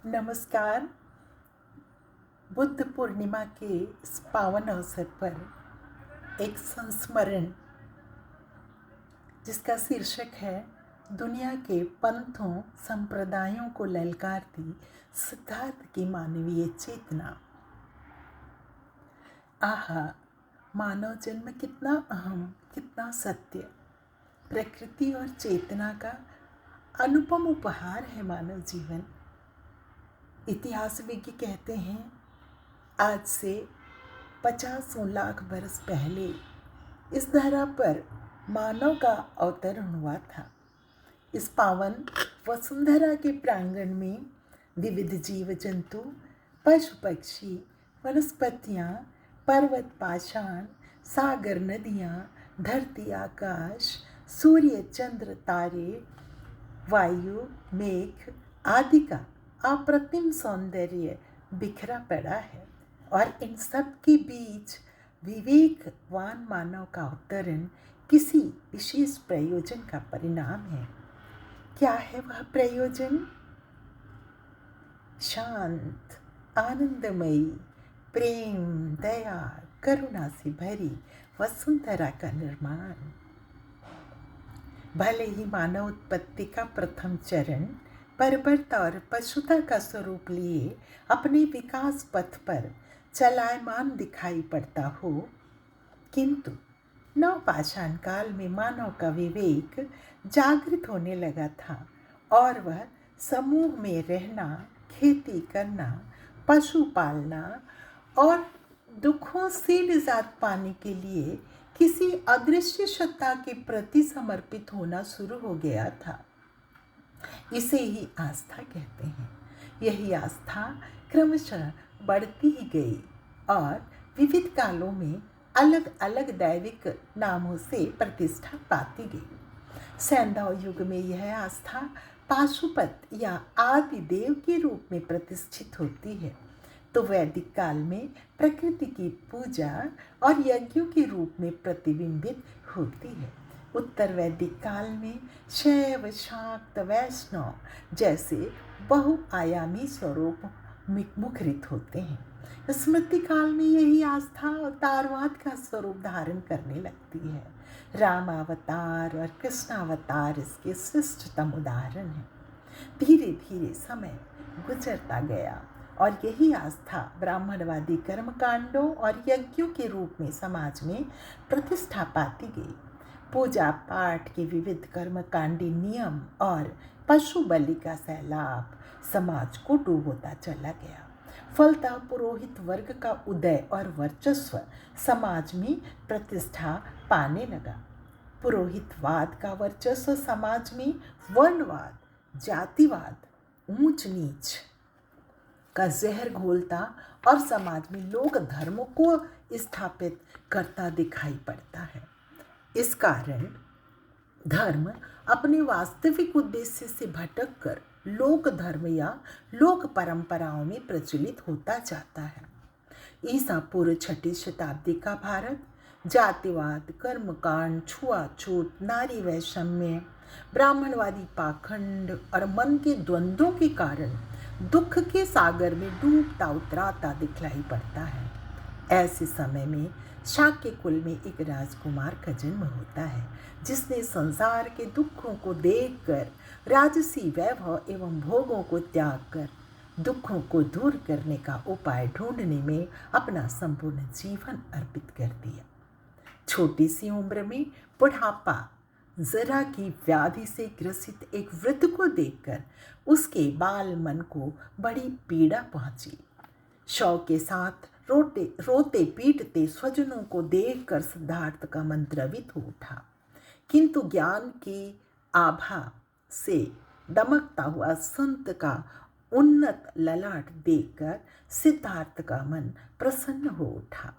नमस्कार। बुद्ध पूर्णिमा के इस पावन अवसर पर एक संस्मरण जिसका शीर्षक है दुनिया के पंथों संप्रदायों को ललकारती सिद्धार्थ की मानवीय चेतना। आहा, मानव जन्म कितना अहम, कितना सत्य। प्रकृति और चेतना का अनुपम उपहार है मानव जीवन। इतिहास विज्ञ कहते हैं आज से 50 लाख बरस पहले इस धरा पर मानव का अवतरण हुआ था। इस पावन वसुंधरा के प्रांगण में विविध जीव जंतु, पशु पक्षी, वनस्पतियाँ, पर्वत पाषाण, सागर नदियाँ, धरती आकाश, सूर्य चंद्र तारे, वायु मेघ आदि का अप्रतिम सौंदर्य बिखरा पड़ा है और इन सब के बीच विवेकवान मानव का अवतरण किसी विशेष प्रयोजन का परिणाम है। क्या है वह प्रयोजन? शांत, आनंदमयी, प्रेम, दया, करुणा से भरी वसुंधरा का निर्माण। भले ही मानव उत्पत्ति का प्रथम चरण बर्बरता और पशुता का स्वरूप लिए अपने विकास पथ पर चलायमान दिखाई पड़ता हो, किंतु नवपाषाण काल में मानव का विवेक जागृत होने लगा था और वह समूह में रहना, खेती करना, पशु पालना और दुखों से निजात पाने के लिए किसी अदृश्य सत्ता के प्रति समर्पित होना शुरू हो गया था। इसे ही आस्था कहते हैं। यही आस्था क्रमशः बढ़ती ही गई और विविध कालों में अलग अलग दैविक नामों से प्रतिष्ठा पाती गई। सैंधव युग में यह आस्था पाशुपत या आदि देव के रूप में प्रतिष्ठित होती है, तो वैदिक काल में प्रकृति की पूजा और यज्ञों के रूप में प्रतिबिंबित होती है। उत्तर वैदिक काल में शैव, शाक्त, वैष्णव जैसे बहुआयामी स्वरूप मुखरित होते हैं। स्मृति काल में यही आस्था अवतारवाद का स्वरूप धारण करने लगती है। राम अवतार और कृष्ण अवतार इसके श्रेष्ठतम उदाहरण हैं। धीरे धीरे समय गुजरता गया और यही आस्था ब्राह्मणवादी कर्मकांडों और यज्ञों के रूप में समाज में प्रतिष्ठा पाती गई। पूजा पाठ के विविध कर्मकांडी नियम और पशु बलि का सैलाब समाज को डूबोता चला गया। फलतः पुरोहित वर्ग का उदय और वर्चस्व समाज में प्रतिष्ठा पाने लगा। पुरोहितवाद का वर्चस्व समाज में वर्णवाद, जातिवाद, ऊंच नीच का जहर घोलता और समाज में लोक धर्म को स्थापित करता दिखाई पड़ता है। इस कारण धर्म अपने वास्तविक उद्देश्य से भटककर लोक धर्म या लोक परंपराओं में प्रचलित होता जाता है। ईसा पूर्व 6वीं शताब्दी का भारत जातिवाद, कर्मकांड, छुआछूत, नारी वैषम्य, ब्राह्मणवादी पाखंड और मन के द्वंद्वों के कारण दुख के सागर में डूबता उतराता दिखलाई पड़ता है। ऐसे समय में शाक्य कुल में एक राजकुमार का जन्म होता है, जिसने संसार के दुखों को देखकर राजसी वैभव एवं भोगों को त्याग कर दुखों को दूर करने का उपाय ढूंढने में अपना संपूर्ण जीवन अर्पित कर दिया। छोटी सी उम्र में बुढ़ापा, जरा की व्याधि से ग्रसित एक वृद्ध को देखकर उसके बाल मन को बड़ी पीड़ा पहुंची। शव के साथ रोते पीटते स्वजनों को देखकर सिद्धार्थ का मन द्रवित हो उठा, किंतु ज्ञान की आभा से दमकता हुआ संत का उन्नत ललाट देखकर सिद्धार्थ का मन प्रसन्न हो उठा।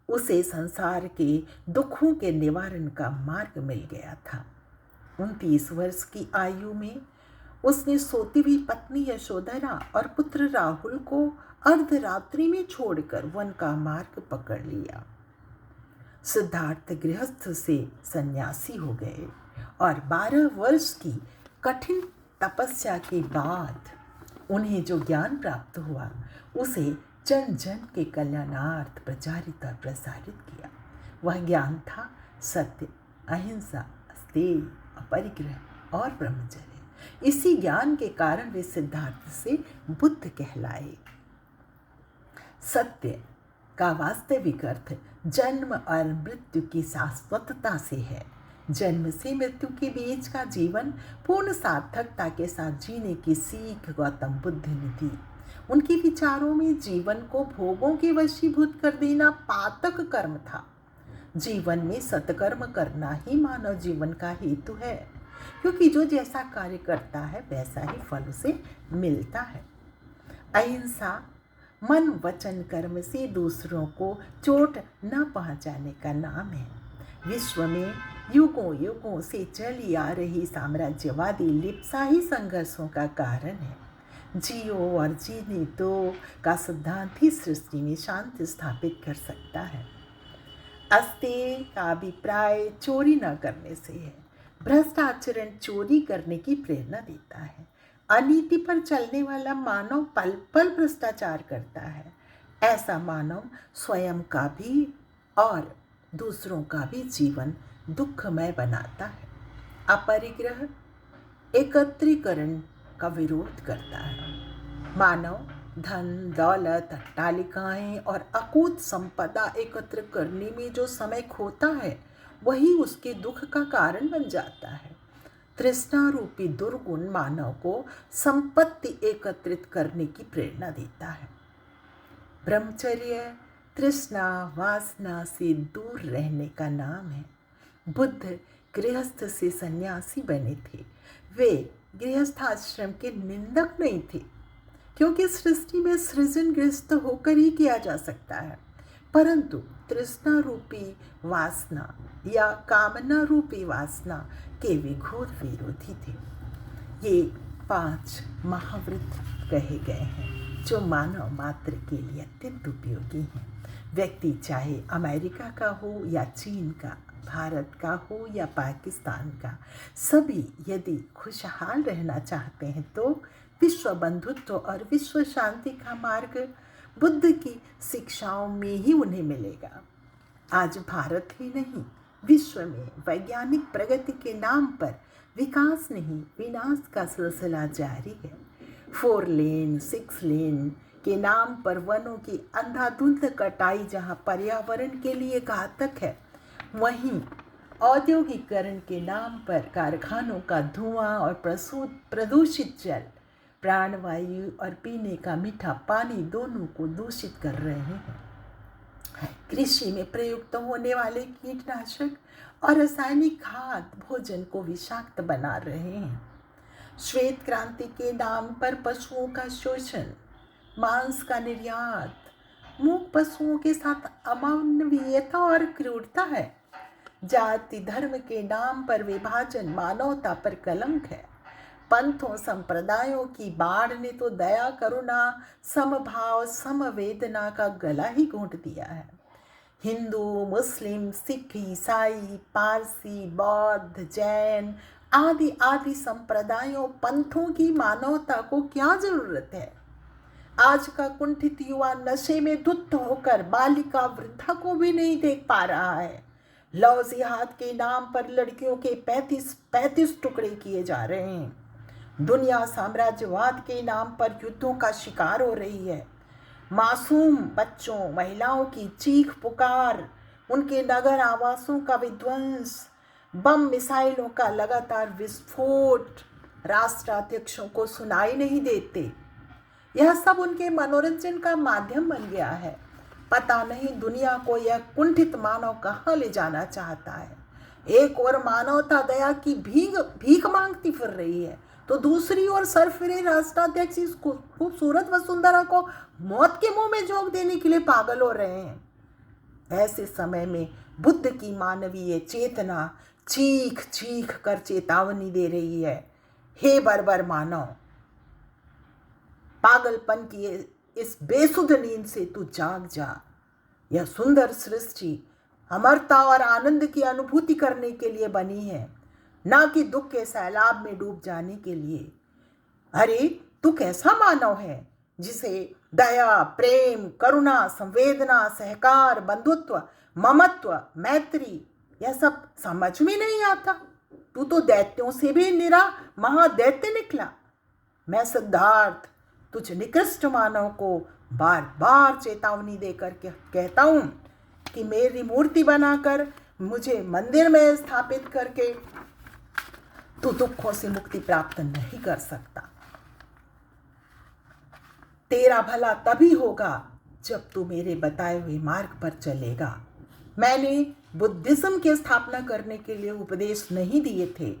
उसे संसार के दुखों के निवारण का मार्ग मिल गया था। 29 वर्ष की आयु में उसने सोती हुई पत्नी यशोधरा और पुत्र राहुल को अर्धरात्रि में छोड़कर वन का मार्ग पकड़ लिया। सिद्धार्थ गृहस्थ से सन्यासी हो गए और 12 वर्ष की कठिन तपस्या के बाद उन्हें जो ज्ञान प्राप्त हुआ उसे जन जन के कल्याणार्थ प्रचारित और प्रसारित किया। वह ज्ञान था सत्य, अहिंसा, अस्तेय, अपरिग्रह और ब्रह्मचर्य। इसी ज्ञान के कारण वे सिद्धार्थ से बुद्ध कहलाए। सत्य का वास्तविक अर्थ जन्म और मृत्यु की शाश्वतता से है। जन्म से मृत्यु के बीच का जीवन पूर्ण सार्थकता के साथ जीने की सीख गौतम बुद्ध ने दी। उनके विचारों में जीवन को भोगों के वशीभूत कर देना पातक कर्म था। जीवन में सत्कर्म करना ही मानव जीवन का हेतु है, क्योंकि जो जैसा कार्य करता है वैसा ही फल उसे मिलता है। अहिंसा मन वचन कर्म से दूसरों को चोट न पहुंचाने का नाम है। विश्व में युगों युगों से चली आ रही साम्राज्यवादी लिप्सा ही संघर्षों का कारण है। जियो और जीने दो का सिद्धांत ही सृष्टि में शांति स्थापित कर सकता है। अस्तेय का अभिप्राय चोरी न करने से है। भ्रष्ट आचरण चोरी करने की प्रेरणा देता है। अनीति पर चलने वाला मानव पल पल भ्रष्टाचार करता है। ऐसा मानव स्वयं का भी और दूसरों का भी जीवन दुखमय बनाता है। अपरिग्रह एकत्रीकरण का विरोध करता है। मानव धन दौलत अट्टालिकाएं और अकूत संपदा एकत्र करने में जो समय खोता है वही उसके दुख का कारण बन जाता है। तृष्णा रूपी दुर्गुण मानव को संपत्ति एकत्रित करने की प्रेरणा देता है। ब्रह्मचर्य तृष्णा वासना से दूर रहने का नाम है। बुद्ध गृहस्थ से सन्यासी बने थे। वे गृहस्थाश्रम के निंदक नहीं थे, क्योंकि सृष्टि में सृजन गृहस्थ होकर ही किया जा सकता है, परंतु तृष्णा रूपी वासना या कामना रूपी वासना के विघोर विरोधी थे। ये 5 महाव्रत कहे गए हैं जो मानव मात्र के लिए अत्यंत उपयोगी हैं। व्यक्ति चाहे अमेरिका का हो या चीन का, भारत का हो या पाकिस्तान का, सभी यदि खुशहाल रहना चाहते हैं तो विश्व बंधुत्व और विश्व शांति का मार्ग बुद्ध की शिक्षाओं में ही उन्हें मिलेगा। आज भारत ही नहीं, विश्व में वैज्ञानिक प्रगति के नाम पर विकास नहीं विनाश का सिलसिला जारी है। 4 लेन 6 लेन के नाम पर वनों की अंधाधुंध कटाई जहाँ पर्यावरण के लिए घातक है, वहीं औद्योगिकरण के नाम पर कारखानों का धुआं और प्रदूषित जल प्राणवायु और पीने का मीठा पानी दोनों को दूषित कर रहे हैं। कृषि में प्रयुक्त होने वाले कीटनाशक और रासायनिक खाद भोजन को विषाक्त बना रहे हैं। श्वेत क्रांति के नाम पर पशुओं का शोषण, मांस का निर्यात, मूक पशुओं के साथ अमानवीयता और क्रूरता है। जाति धर्म के नाम पर विभाजन मानवता पर कलंक है। पंथों संप्रदायों की बाढ़ ने तो दया करुणा समभाव समवेदना का गला ही घोंट दिया है। हिंदू मुस्लिम सिख ईसाई पारसी बौद्ध जैन आदि आदि संप्रदायों पंथों की मानवता को क्या जरूरत है। आज का कुंठित युवा नशे में धुत होकर बालिका वृद्धा को भी नहीं देख पा रहा है। लव जिहाद के नाम पर लड़कियों के 35 टुकड़े किए जा रहे हैं। दुनिया साम्राज्यवाद के नाम पर युद्धों का शिकार हो रही है। मासूम बच्चों महिलाओं की चीख पुकार, उनके नगर आवासों का विध्वंस, बम मिसाइलों का लगातार विस्फोट राष्ट्राध्यक्षों को सुनाई नहीं देते। यह सब उनके मनोरंजन का माध्यम बन गया है। पता नहीं दुनिया को यह कुंठित मानव कहाँ ले जाना चाहता है। एक ओर मानवता दया की भीख मांगती फिर रही है, तो दूसरी ओर सरफिरे राष्ट्राध्यक्ष इस खूबसूरत वसुंधरा को मौत के मुंह में झोंक देने के लिए पागल हो रहे हैं। ऐसे समय में बुद्ध की मानवीय चेतना चीख चीख कर चेतावनी दे रही है, हे बर्बर मानव, पागलपन की इस बेसुध नींद से तू जाग जा। यह सुंदर सृष्टि अमरता और आनंद की अनुभूति करने के लिए बनी है, ना कि दुख के सैलाब में डूब जाने के लिए। अरे तू कैसा मानव है जिसे दया, प्रेम, करुणा, संवेदना, सहकार, बंधुत्व, ममत्व, मैत्री यह सब समझ में नहीं आता। तू तो दैत्यों से भी निरा महादैत्य निकला। मैं सिद्धार्थ तुझ निकृष्ट मानव को बार बार चेतावनी देकर कहता हूं कि मेरी मूर्ति बनाकर मुझे मंदिर में स्थापित करके तू दुखों से मुक्ति प्राप्त नहीं कर सकता। तेरा भला तभी होगा जब तू मेरे बताए हुए मार्ग पर चलेगा। मैंने बुद्धिज्म की स्थापना करने के लिए उपदेश नहीं दिए थे,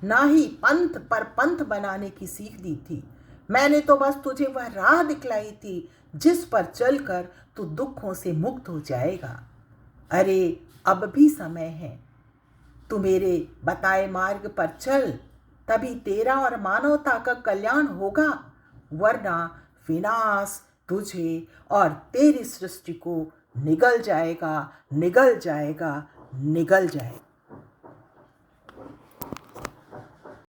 ना ही पंथ पर पंथ बनाने की सीख दी थी। मैंने तो बस तुझे वह राह दिखलाई थी जिस पर चलकर तू दुखों से मुक्त हो जाएगा। अरे अब भी समय है, तू मेरे बताए मार्ग पर चल, तभी तेरा और मानवता का कल्याण होगा, वरना विनाश तुझे और तेरी सृष्टि को निगल जाएगा, निगल जाएगा, निगल जाएगा।